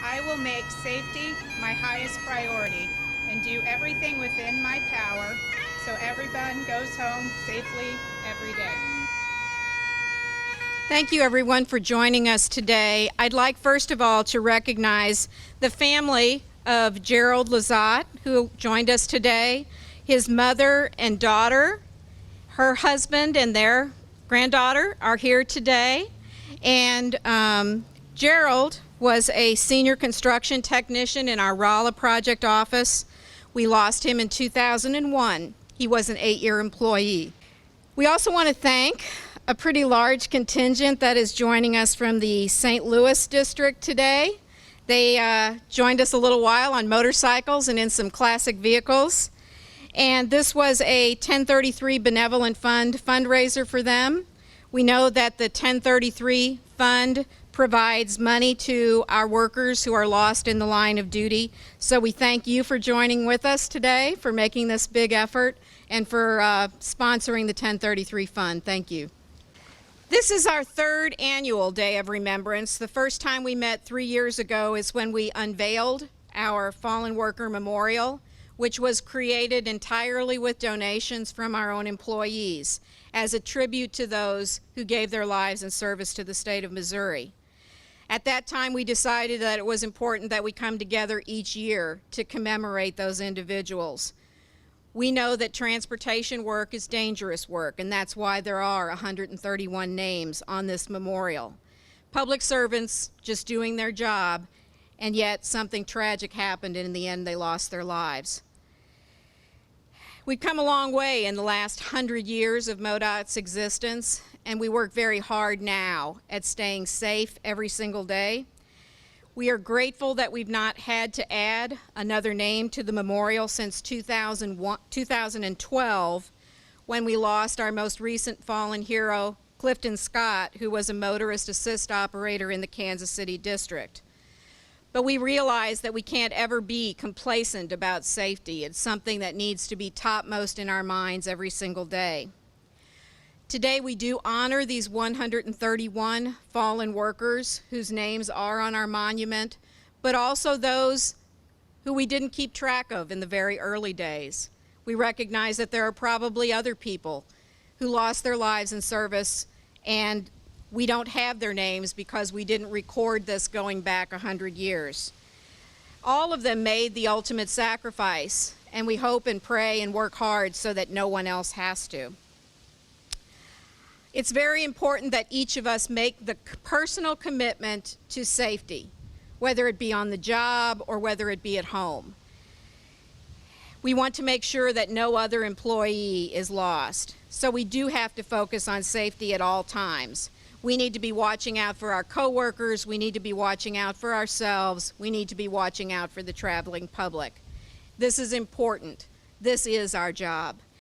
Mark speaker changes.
Speaker 1: I will make safety my highest priority and do everything within my power so everyone goes home safely every day. Thank you everyone for joining us today. I'd like first of all to recognize the family of Gerald Lazat, who joined us today, his mother and daughter, her husband and their granddaughter are here today. And Gerald was a senior construction technician in our Rolla project office. We lost him in 2001. He was an 8-year employee. We also want to thank a pretty large contingent that is joining us from the St. Louis district today. They joined us a little while on motorcycles and in some classic vehicles. And this was a 1033 Benevolent Fund fundraiser for them. We know that the 1033 Fund provides money to our workers who are lost in the line of duty. So we thank you for joining with us today, for making this big effort, and for sponsoring the 1033 Fund. Thank you. This is our third annual Day of Remembrance. The first time we met 3 years ago is when we unveiled our Fallen Worker Memorial, which was created entirely with donations from our own employees as a tribute to those who gave their lives in service to the state of Missouri. At that time, we decided that it was important that we come together each year to commemorate those individuals. We know that transportation work is dangerous work, and that's why there are 131 names on this memorial. Public servants just doing their job, and yet something tragic happened, and in the end they lost their lives. We've come a long way in the last 100 years of MoDOT's existence, and we work very hard now at staying safe every single day. We are grateful that we've not had to add another name to the memorial since 2012, when we lost our most recent fallen hero, Clifton Scott, who was a motorist assist operator in the Kansas City district. But we realize that we can't ever be complacent about safety. It's something that needs to be topmost in our minds every single day. Today we do honor these 131 fallen workers whose names are on our monument, but also those who we didn't keep track of in the very early days. We recognize that there are probably other people who lost their lives in service, and we don't have their names because we didn't record this going back 100 years. All of them made the ultimate sacrifice, and we hope and pray and work hard so that no one else has to. It's very important that each of us make the personal commitment to safety, whether it be on the job or whether it be at home. We want to make sure that no other employee is lost, so we do have to focus on safety at all times. We need to be watching out for our coworkers, we need to be watching out for ourselves, we need to be watching out for the traveling public. This is important. This is our job.